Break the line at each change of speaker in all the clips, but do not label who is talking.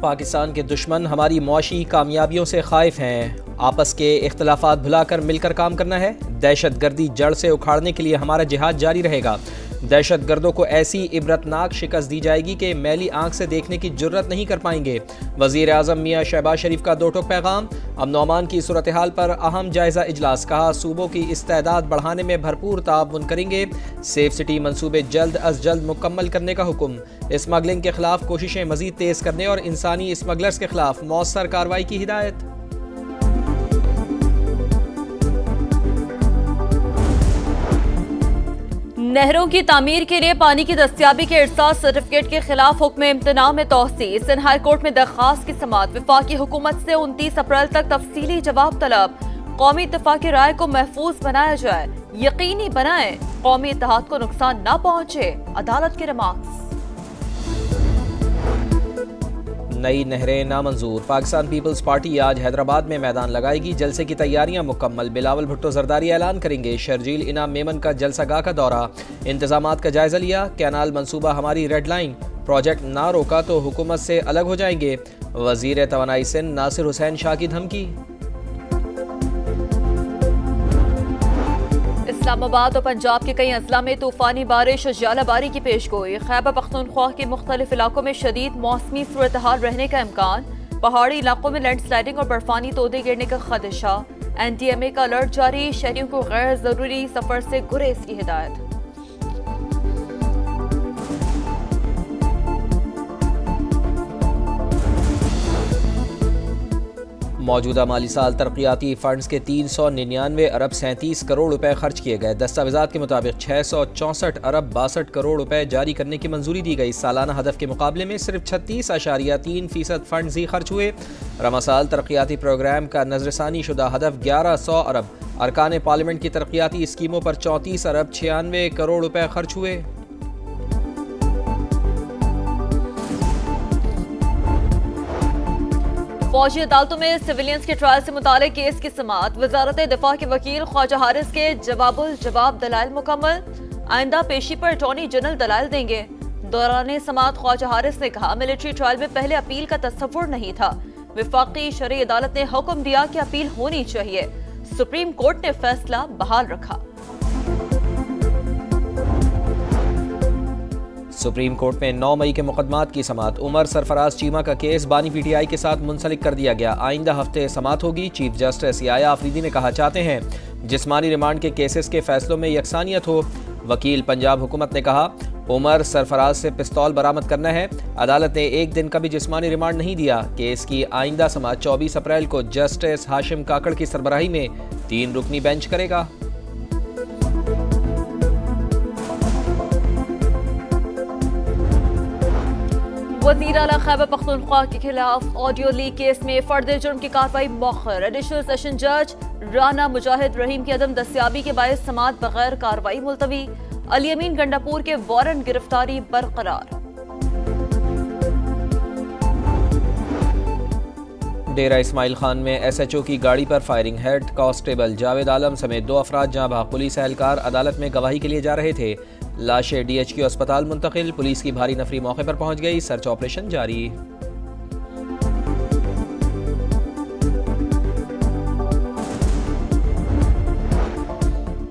पाकिस्तान के दुश्मन हमारी मुआशी कामयाबियों से खाइफ हैं। आपस के इख्तलाफात भुलाकर मिलकर काम करना है। दहशत गर्दी जड़ से उखाड़ने के लिए हमारा जिहाद जारी रहेगा। दहशत गर्दों को ऐसी इबरतनाक शिकस्त दी जाएगी कि मैली आंख से देखने की जुर्रत नहीं कर पाएंगे। वज़ीर आज़म मियाँ शहबाज शरीफ का दो टोक पैगाम। अमन अमान की सूरत हाल पर अहम जायजा इजलास। कहा सूबों की इस्तेदाद बढ़ाने में भरपूर ताउन करेंगे। सेफ सिटी मंसूबे जल्द अज जल्द मुकम्मल करने का हुक्म। स्मगलिंग के खिलाफ कोशिशें मजीद तेज करने और इंसानी स्मगलर्स के खिलाफ मौसर कार्रवाई की हिदायत।
नहरों की तामीर के लिए पानी की दस्तियाबी के इरसाद सर्टिफिकेट के खिलाफ हुक्म इम्तना में तौसीह। सिंध हाई कोर्ट में दरख्वास्त की समाअत। वफाकी हुकूमत से 29 अप्रैल तक तफसीली जवाब तलब। कौमी इत्तेफाकी राय को महफूज बनाया जाए, यकीनी बनाए कौमी इत्तेहाद को नुकसान न पहुंचे। अदालत के रिमार्क्स।
नई नहरें नामंजूर। पाकिस्तान पीपल्स पार्टी आज हैदराबाद में मैदान लगाएगी। जलसे की तैयारियां मुकम्मल। बिलावल भुट्टो जरदारी ऐलान करेंगे। शर्जील इनाम मेमन का जलसागाह का दौरा। इंतजामात का जायजा लिया। कैनाल मंसूबा हमारी रेड लाइन। प्रोजेक्ट ना रोका तो हुकूमत से अलग हो जाएंगे। वजीर तवानाई सिंध नासिर हुसैन शाह की धमकी।
इस्लामाबाद और पंजाब के कई अजला में तूफानी बारिश और जालाबारी की पेशगोई। खैबर पख्तूनख्वा के मुख्तलिफ इलाकों में शदीद मौसमी सूरत हाल रहने का इम्कान। पहाड़ी इलाकों में लैंडस्लाइडिंग और बर्फानी तोदे गिरने का खदशा। NTMA का अलर्ट जारी। शहरियों को गैर जरूरी सफर से गुरेज की हिदायत।
मौजूदा माली साल तरक्याती फंड्स के 399 अरब 37 करोड़ रुपए खर्च किए गए। दस्तावेजात के मुताबिक 664 अरब 62 करोड़ रुपए जारी करने की मंजूरी दी गई। सालाना हदफ के मुकाबले में सिर्फ 36.3% फंड्स ही खर्च हुए। रमासाल तरक्याती प्रोग्राम का नजरसानी शुदा हदफ 1100 अरब। अरकान पार्लियामेंट की तरक्याती स्कीमों पर 34 अरब 96 करोड़ रुपए खर्च हुए।
फौजी अदालतों में सिविलियंस के ट्रायल से मुतालिक केस की समाअत। वजारत दिफा के वकील ख्वाजा हारिस के जवाब दलाइल मुकम्मल। आइंदा पेशी पर अटॉर्नी जनरल दलाइल देंगे। दौरान समाअत ख्वाजा हारिस ने कहा मिलिट्री ट्रायल में पहले अपील का तस्वुर नहीं था। वफाकी शरई अदालत ने हुक्म दिया कि अपील होनी चाहिए। सुप्रीम कोर्ट ने फैसला बहाल रखा।
सुप्रीम कोर्ट में 9 मई के मुकदमात की समाअत। उमर सरफराज चीमा का केस बानी PTI के साथ मुंसलिक कर दिया गया। आइंदा हफ्ते समाअत होगी। चीफ जस्टिस याया आफरीदी ने कहा चाहते हैं जिस्मानी रिमांड के केसेस के फैसलों में यकसानियत हो। वकील पंजाब हुकूमत ने कहा उमर सरफराज से पिस्तौल बरामद करना है। अदालत ने एक दिन का भी जिस्मानी रिमांड नहीं दिया। केस की आइंदा समाअत 24 अप्रैल को जस्टिस हाशिम काकड़ की सरबराही में 3 रुकनी बेंच करेगा।
वज़ीर आला खैबर पख्तूनख्वा के खिलाफ ऑडियो लीक केस में फर्द जुर्म की कार्रवाई मौखर। एडिशनल सेशन जज राना मुजाहिद रहीम की अदम दस्तियाबी के बायस समाअत बगैर कार्रवाई मुलतवी। अली अमीन गंडापुर के वारंट गिरफ्तारी बरकरार।
डेरा इस्माइल खान में SHO की गाड़ी पर firing. Head constable Javed Alam समेत 2 अफराद जहां भाग। पुलिस एहलकार अदालत में गवाही के लिए जा रहे थे। लाशें DHQ अस्पताल मुंतकिल। पुलिस की भारी नफरी मौके पर पहुंच गई। सर्च ऑपरेशन जारी।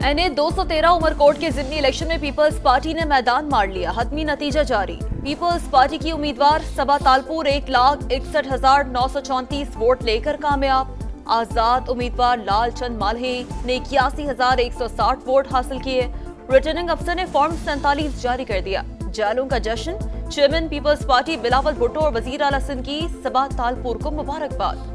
NA 213 उमरकोट के जिमनी इलेक्शन में पीपल्स पार्टी ने मैदान मार लिया। हतमी नतीजा जारी। पीपल्स पार्टी की उम्मीदवार सबा तालपुर 1,61,934 वोट लेकर कामयाब। आजाद उम्मीदवार लालचंद माल्हे ने 81,160 वोट हासिल किए। रिटर्निंग अफसर ने फॉर्म 47 जारी कर दिया। जालों का जश्न। चेयरमैन पीपल्स पार्टी बिलावल भुट्टो और वजीर आला सिंध की सबा तालपुर को मुबारकबाद।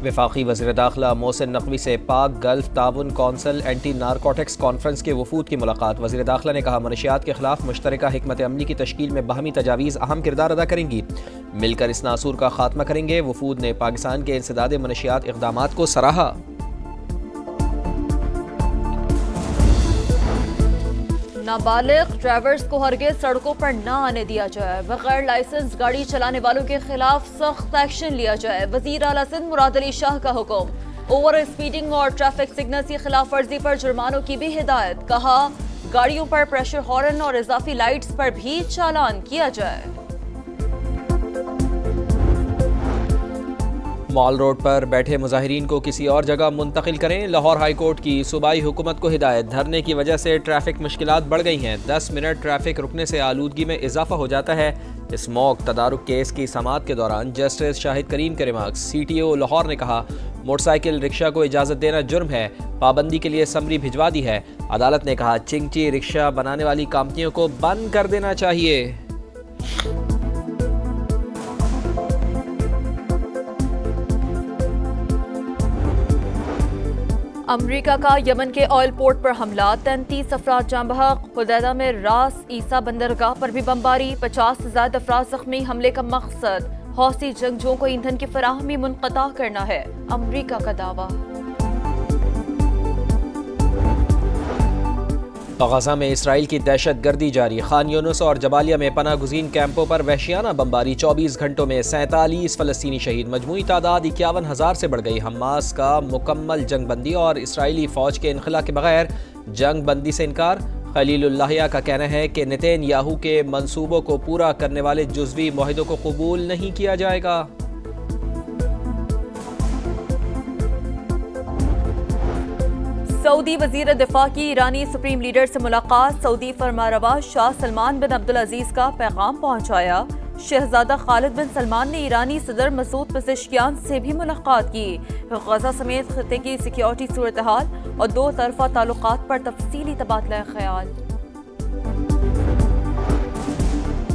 वफाकी वज़ीर दाखिला मोहसिन नकवी से पाक गल्फ ताउन कौंसिल एंटी नारकोटिक्स कॉन्फ्रेंस के वफूद की मुलाकात। वज़ीर दाखिला ने कहा मनशियात के खिलाफ मुश्तरका हिकमत अमली की तश्कील में बाहमी तजावीज़ अहम किरदार अदा करेंगी। मिलकर इस नासूर का खात्मा करेंगे। वफूद ने पाकिस्तान के इंसदाद मनशियात इक़दामात को सराहा।
नाबालिग ड्राइवर्स को हरगिज़ सड़कों पर न आने दिया जाए। बगैर लाइसेंस गाड़ी चलाने वालों के खिलाफ सख्त एक्शन लिया जाए। वजीर आला सिंध मुराद अली शाह का हुक्म। ओवर स्पीडिंग और ट्रैफिक सिग्नल्स की खिलाफ वर्जी पर जुर्मानों की भी हिदायत। कहा गाड़ियों पर प्रेशर हॉर्न और इजाफी लाइट्स पर भी चालान किया जाए।
मॉल रोड पर बैठे मुजाहिरीन को किसी और जगह मुंतकिल करें। लाहौर हाई कोर्ट की सूबाई हुकूमत को हिदायत। धरने की वजह से ट्रैफिक मुश्किलात बढ़ गई हैं। 10 मिनट ट्रैफिक रुकने से आलूदगी में इजाफा हो जाता है। स्मोक तदारुक केस की समाअत के दौरान जस्टिस शाहिद करीम के रिमार्क्स। CTO लाहौर ने कहा, मोटरसाइकिल रिक्शा को इजाज़त देना जुर्म है। पाबंदी के लिए समरी भिजवा दी है। अदालत ने कहा, चिंगची रिक्शा बनाने वाली कंपनियों को बंद कर देना चाहिए।
अमरीका का यमन के ऑयल पोर्ट पर हमला, 33 अफराद जाँ बहक। हुदैदा में रास ईसा बंदरगाह पर भी बमबारी, 50 से ज्यादा अफराद जख्मी। हमले का मकसद हौसी जंगजुओं को ईंधन की फराहमी मुनक़ता करना है, अमरीका का दावा।
गजा में इसराइल की दहशत गर्दी जारी। खान यूनुस और जबालिया में पनाह गुज़ीन कैंपों पर वहशियाना बमबारी। 24 घंटों में 47 फ़लस्तीनी शहीद। मजमूई तादाद 51,000 से बढ़ गई। हमास का मुकम्मल जंगबंदी और इसराइली फ़ौज के इनखला के बगैर जंग बंदी से इनकार। खलीलुल्लाहिया का कहना है कि नेतन्याहू के मंसूबों को पूरा करने वाले जुज़वी मुआहिदों को कबूल नहीं किया जाएगा।
सऊदी वजीर दिफा की ईरानी सुप्रीम लीडर से मुलाकात। सऊदी फरमारवा शाह सलमान बिन अब्दुल अजीज का पैगाम पहुंचाया। शहजादा खालिद बिन सलमान ने ईरानी सदर मसूद पेज़ेश्कियान से भी मुलाकात की। गजा समेत खित्ते की सिक्योरिटी सूरत हाल और दो तरफा ताल्लुकात पर तफसीली तबादला ख्याल।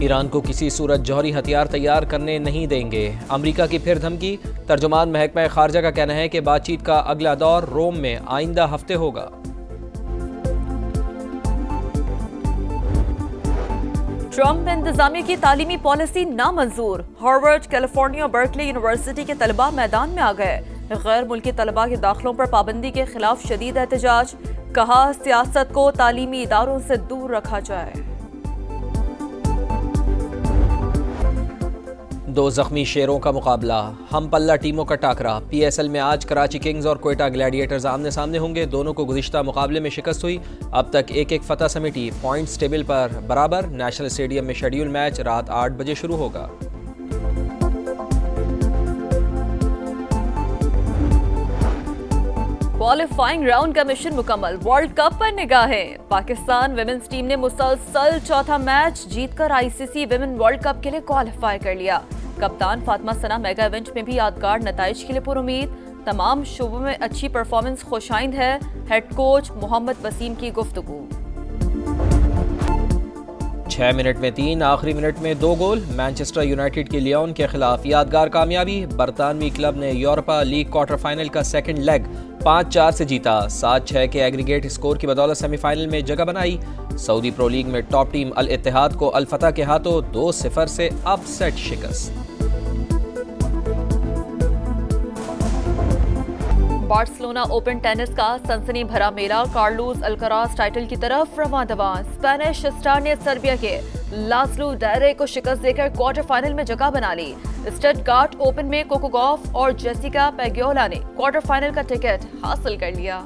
ईरान को किसी सूरत जौहरी हथियार तैयार करने नहीं देंगे। अमेरिका की फिर धमकी। तर्जुमान महकमा खारजा का कहना है कि बातचीत का अगला दौर रोम में आइंदा हफ्ते होगा।
ट्रंप इंतजामिया की तालीमी पॉलिसी नामंजूर। हार्वर्ड, कैलिफोर्निया, बर्कले यूनिवर्सिटी के तलबा मैदान में आ गए। गैर मुल्की तलबा के दाखिलों पर पाबंदी के खिलाफ शदीद एहतजाज। कहा, सियासत को तालीमी इदारों से दूर रखा जाए।
दो जख्मी शेरों का मुकाबला। हम पल्ला टीमों का टाकरा। PSL में आज कराची किंग्स और क्वेटा ग्लैडिएटर्स आमने सामने होंगे। दोनों को गुज़िश्ता मुकाबले में शिकस्त हुई। अब तक एक एक फतह समेटी। पॉइंट्स टेबल पर बराबर। नेशनल स्टेडियम में शेड्यूल मैच रात 8 बजे शुरू होगा।
क्वालिफाइंग राउंड का मिशन मुकम्मल। वर्ल्ड कप पर निगाहें। पाकिस्तान विमेंस टीम ने मुसलसल चौथा मैच जीतकर ICC विमेन वर्ल्ड कप के लिए क्वालिफाई कर लिया। कप्तान फातिमा सना मेगा इवेंट में भी यादगार नताइज के लिए पुरुमीद। तमाम शोबों में अच्छी परफॉर्मेंस खुशाइंद है। हेड कोच मोहम्मद वसीम की गुफ्तगू।
6 मिनट में 3, आखिरी मिनट में 2 गोल। मैनचेस्टर यूनाइटेड की लियोन के खिलाफ यादगार कामयाबी। बरतानवी क्लब ने यूरोपा लीग क्वार्टर फाइनल का सेकंड लेग 5-4 से जीता। 7-6 के एग्रीगेट स्कोर की बदौलत सेमीफाइनल में जगह बनाई। सऊदी प्रो लीग में टॉप टीम अल इत्तेहाद को अल फतह के हाथों 2-0 से अपसेट शिकस्त।
बार्सिलोना ओपन टेनिस का सनसनी भरा मेला। कार्लोस अल्कराज टाइटल की तरफ रवां दवां। स्पेनिश स्टार ने सर्बिया के लास्लो डायरे को शिकस्त देकर क्वार्टर फाइनल में जगह बना ली। स्टटगार्ट ओपन में कोको गॉफ और जेसिका पेग्योला ने क्वार्टर फाइनल का टिकट हासिल कर लिया।